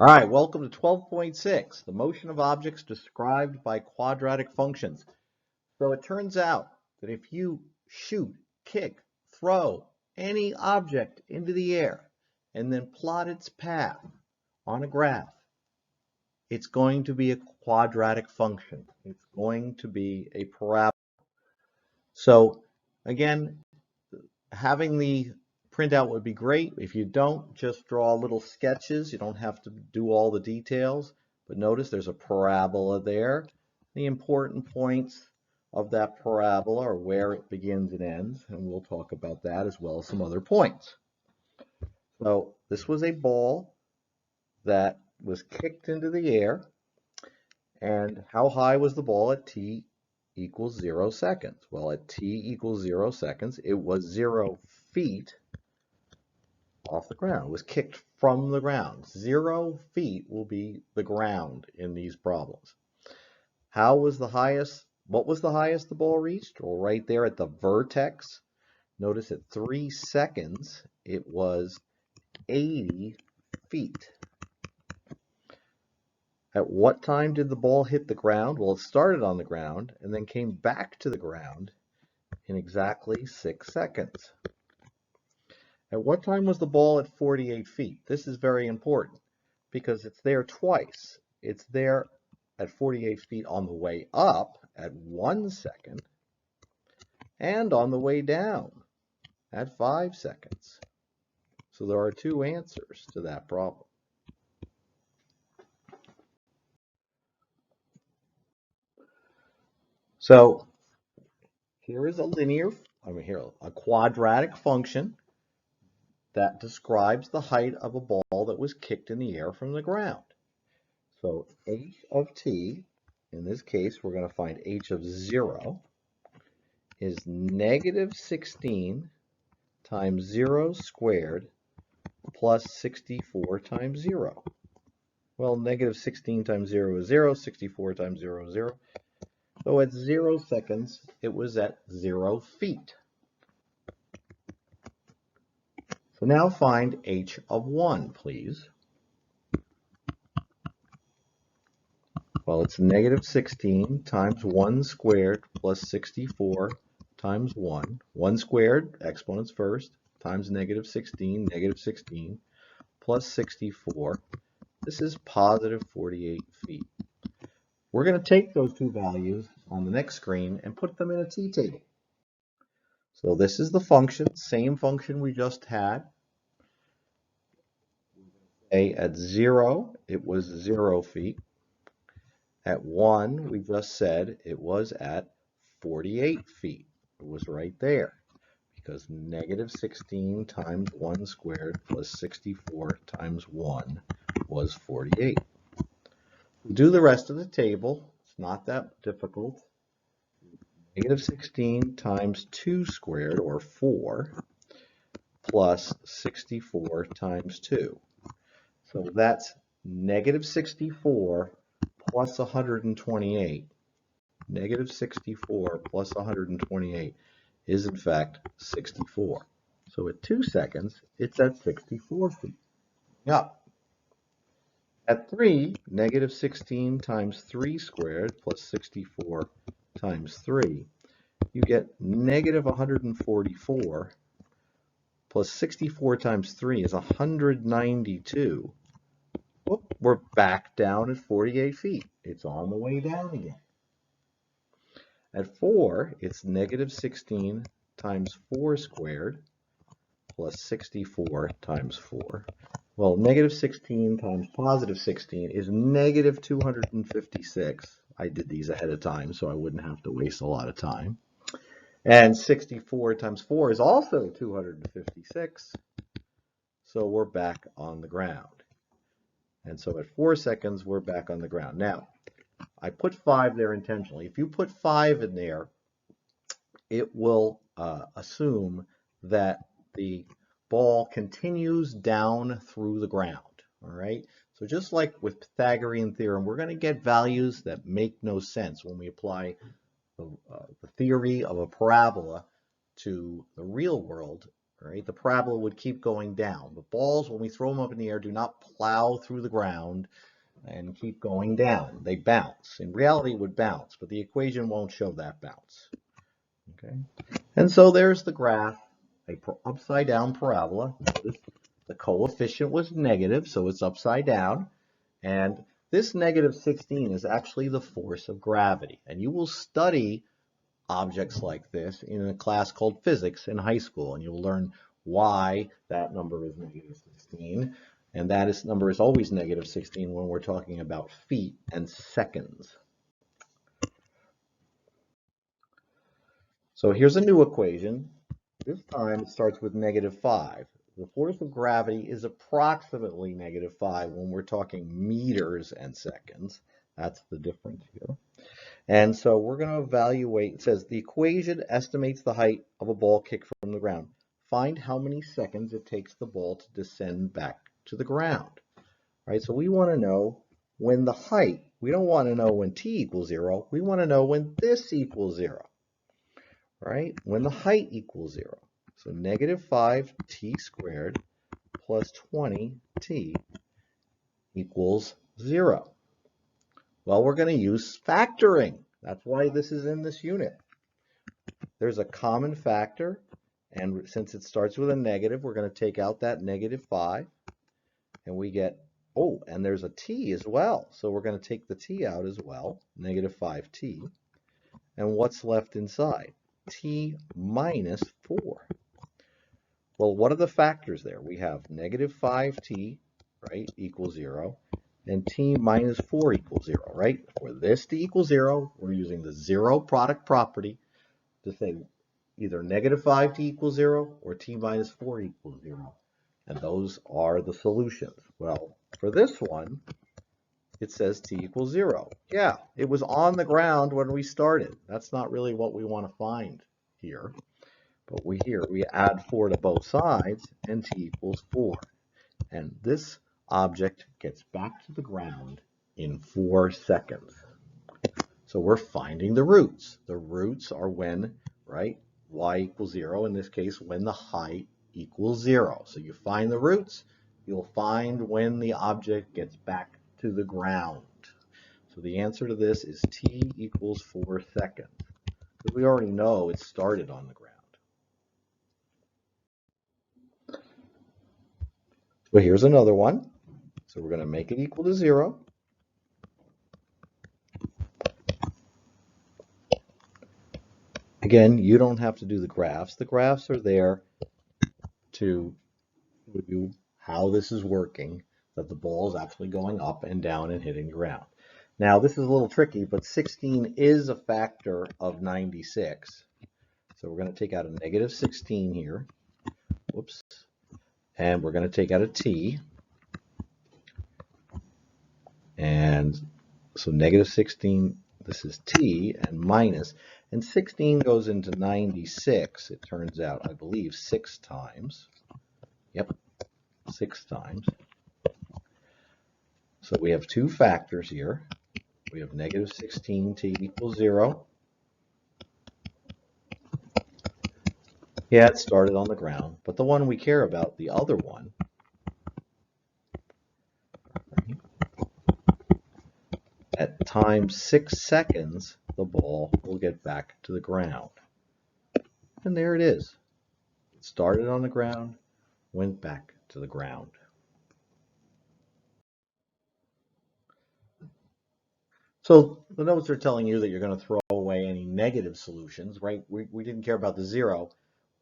All right, welcome to 12.6, the motion of objects described by quadratic functions. So it turns out that if you shoot, kick, throw any object into the air and then plot its path on a graph, it's going to be a quadratic function. It's going to be a parabola. So again, having the printout would be great. If you don't, just draw little sketches. You don't have to do all the details. But notice there's a parabola there. The important points of that parabola are where it begins and ends, and we'll talk about that as well as some other points. So this was a ball that was kicked into the air. And how high was the ball at t equals 0 seconds? Well, at t equals 0 seconds, it was 0 feet off the ground. It was kicked from the ground. 0 feet will be the ground in these problems. What was the highest the ball reached? Well, right there at the vertex. Notice at 3 seconds, it was 80 feet. At what time did the ball hit the ground? Well, it started on the ground and then came back to the ground in exactly 6 seconds. At what time was the ball at 48 feet? This is very important because it's there twice. It's there at 48 feet on the way up at 1 second and on the way down at 5 seconds. So there are two answers to that problem. So here is a quadratic function that describes the height of a ball that was kicked in the air from the ground. So h of t, in this case, we're going to find h of 0 is negative 16 times 0 squared plus 64 times 0. Well, negative 16 times 0 is 0, 64 times 0 is 0. So at 0 seconds, it was at 0 feet. So now find h of 1, please. Well, it's negative 16 times 1 squared plus 64 times 1. 1 squared, exponents first, times negative 16 plus 64. This is positive 48 feet. We're going to take those two values on the next screen and put them in a t-table. So this is the function, same function we just had. At 0, it was 0 feet. At 1, we just said it was at 48 feet. It was right there because negative 16 times 1 squared plus 64 times 1 was 48. We'll do the rest of the table. It's not that difficult. Negative 16 times 2 squared, or 4, plus 64 times 2. So that's negative 64 plus 128. Negative 64 plus 128 is in fact 64. So at 2 seconds, it's at 64 feet. Up. At 3, negative 16 times 3 squared plus 64 times 3, you get negative 144 plus 64 times 3 is 192. Whoop, we're back down at 48 feet. It's on the way down again. At 4, it's negative 16 times 4 squared plus 64 times 4. Well, negative 16 times positive 16 is negative 256. I did these ahead of time, so I wouldn't have to waste a lot of time. And 64 times 4 is also 256. So we're back on the ground. And so at 4 seconds, we're back on the ground. Now, I put 5 there intentionally. If you put 5 in there, it will assume that the ball continues down through the ground. All right. So just like with Pythagorean theorem, we're going to get values that make no sense when we apply the theory of a parabola to the real world right? The parabola would keep going down. But balls, when we throw them up in the air, do not plow through the ground and keep going down. They bounce. In reality, it would bounce, but the equation won't show that bounce. Okay? And so there's the graph, a upside down parabola. Notice the coefficient was negative, so it's upside down. And this negative 16 is actually the force of gravity. And you will study objects like this in a class called physics in high school, and you'll learn why that number is negative 16. And that number is always negative 16 when we're talking about feet and seconds. So here's a new equation. This time it starts with negative 5. The force of gravity is approximately negative 5 when we're talking meters and seconds. That's the difference here. And so we're going to evaluate, it says the equation estimates the height of a ball kicked from the ground. Find how many seconds it takes the ball to descend back to the ground. All right, so we want to know when the height, we don't want to know when t equals 0, we want to know when this equals 0. Right? When the height equals 0. So negative 5t squared plus 20t equals 0. Well, we're going to use factoring. That's why this is in this unit. There's a common factor, and since it starts with a negative, we're going to take out that negative 5, and we get, oh, and there's a t as well. So we're going to take the t out as well, negative 5t. And what's left inside? T minus 4. Well, what are the factors there? We have negative 5t, right, equals 0, and t minus 4 equals 0, right? For this to equal 0, we're using the zero product property to say either negative 5t equals 0 or t minus 4 equals 0. And those are the solutions. Well, for this one, it says t equals 0. Yeah, it was on the ground when we started. That's not really what we want to find here. But we add 4 to both sides, and t equals 4. And this object gets back to the ground in 4 seconds. So we're finding the roots. The roots are when, right, y equals 0, in this case, when the height equals 0. So you find the roots, you'll find when the object gets back to the ground. So the answer to this is t equals 4 seconds. Because we already know it started on the ground. So here's another one. So we're going to make it equal to 0. Again, you don't have to do the graphs. The graphs are there to review how this is working, that the ball is actually going up and down and hitting the ground. Now, this is a little tricky, but 16 is a factor of 96. So we're going to take out a negative 16 here. Whoops. And we're going to take out a t. And so negative 16, this is t, and minus. And 16 goes into 96, it turns out, I believe, 6 times. Yep, 6 times. So we have 2 factors here. We have negative 16, t equals 0. Yeah, it started on the ground, but the one we care about, the other one, at time 6 seconds, the ball will get back to the ground. And there it is. It started on the ground, went back to the ground. So the notes are telling you that you're going to throw away any negative solutions, right? We didn't care about the 0.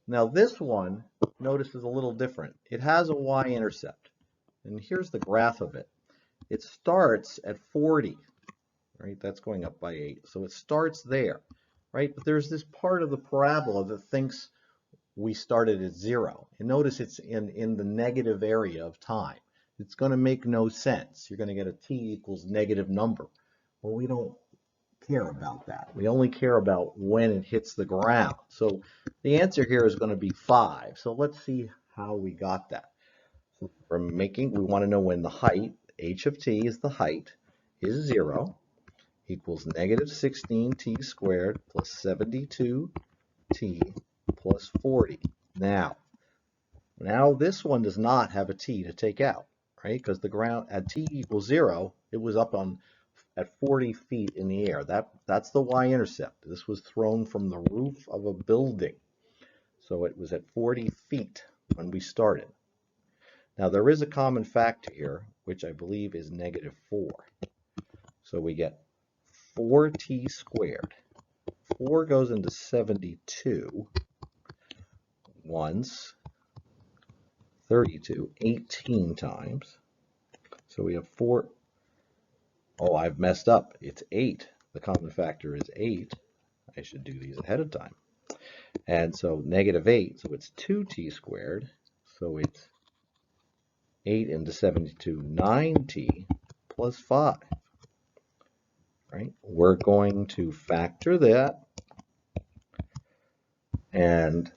Now this one, notice, is a little different. It has a y-intercept. And here's the graph of it. It starts at 40, right? That's going up by 8. So it starts there, right? But there's this part of the parabola that thinks we started at 0. And notice it's in the negative area of time. It's going to make no sense. You're going to get a t equals negative number. Well, we don't care about that. We only care about when it hits the ground. So the answer here is going to be 5. So let's see how we got that. So we want to know when the height, h of t is the height, is 0, equals negative 16t squared plus 72t plus 40. Now, Now this one does not have a t to take out, right? Because the ground at t equals 0, it was up at 40 feet in the air. That's the y-intercept. This was thrown from the roof of a building. So it was at 40 feet when we started. Now there is a common factor here, which I believe is -4. So we get 4t squared. 4 goes into 72 once, 32, 18 times. So we have 4. Oh, I've messed up. It's 8. The common factor is 8. I should do these ahead of time. And so -8, so it's 2t squared. So it's 8 into 72, 9t plus 5. Right? We're going to factor that. And,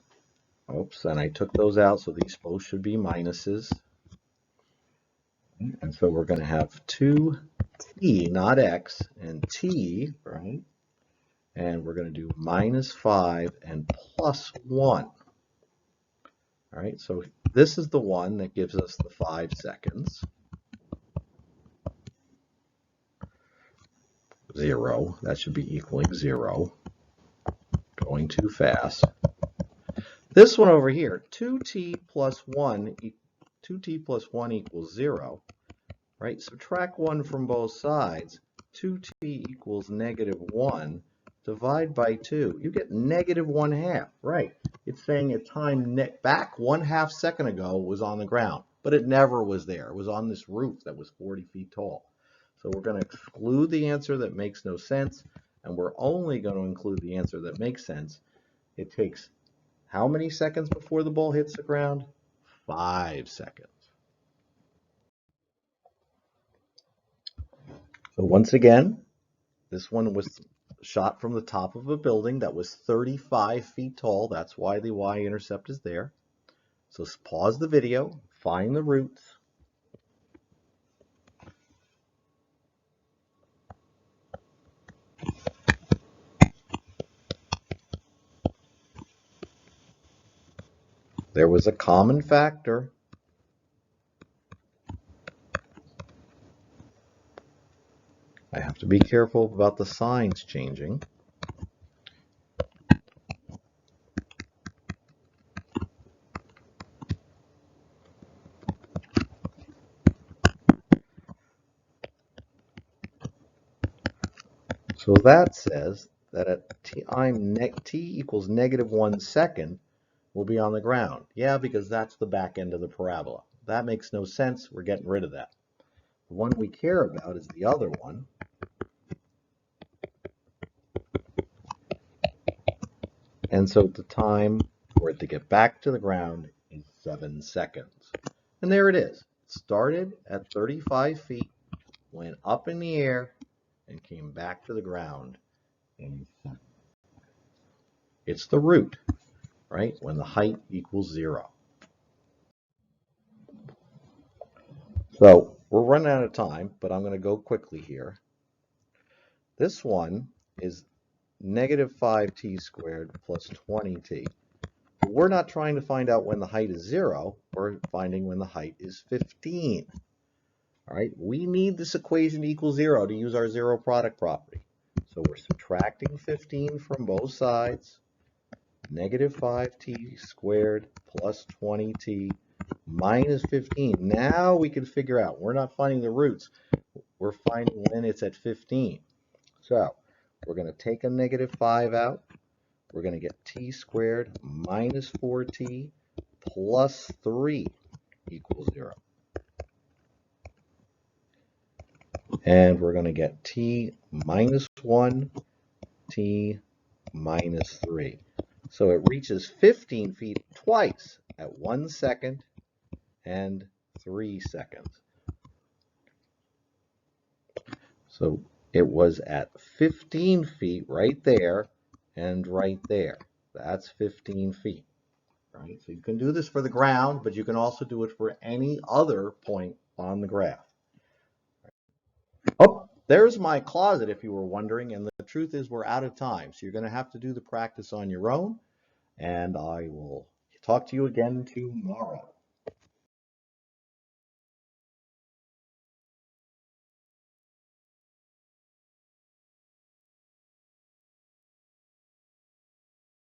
oops, and I took those out, so these both should be minuses. And so we're going to have 2t, not x, and t, right? And we're going to do -5 and +1. All right, so this is the one that gives us the 5 seconds. 0, that should be equaling 0. Going too fast. This one over here, 2t plus 1 equals 0, right? Subtract 1 from both sides. 2t equals -1. Divide by 2. You get -1/2, right? It's saying a time back 1/2 second ago was on the ground, but it never was there. It was on this roof that was 40 feet tall. So we're going to exclude the answer that makes no sense, and we're only going to include the answer that makes sense. It takes how many seconds before the ball hits the ground? 5 seconds. So once again, this one was shot from the top of a building that was 35 feet tall. That's why the y-intercept is there. So pause the video, find the roots. There was a common factor. I have to be careful about the signs changing. So that says that at t equals -1 second, we'll be on the ground. Yeah, because that's the back end of the parabola. That makes no sense. We're getting rid of that. The one we care about is the other one. And so the time for it to get back to the ground is 7 seconds. And there it is. It started at 35 feet, went up in the air, and came back to the ground in 7 seconds. It's the root, right? When the height equals 0. So we're running out of time, but I'm going to go quickly here. This one is -5t squared plus 20t. But we're not trying to find out when the height is 0. We're finding when the height is 15. All right, we need this equation to equal 0 to use our zero product property. So we're subtracting 15 from both sides. -5t squared plus 20t minus 15. Now we can figure out, we're not finding the roots, we're finding when it's at 15. So we're going to take a -5 out. We're going to get t squared minus 4t plus 3 equals 0. And we're going to get t minus 1, t minus 3. So it reaches 15 feet twice at 1 second and 3 seconds. So it was at 15 feet right there and right there. That's 15 feet. Right? So you can do this for the ground, but you can also do it for any other point on the graph. Oh, there's my closet if you were wondering, and the truth is we're out of time. So you're going to have to do the practice on your own, and I will Talk to you again tomorrow.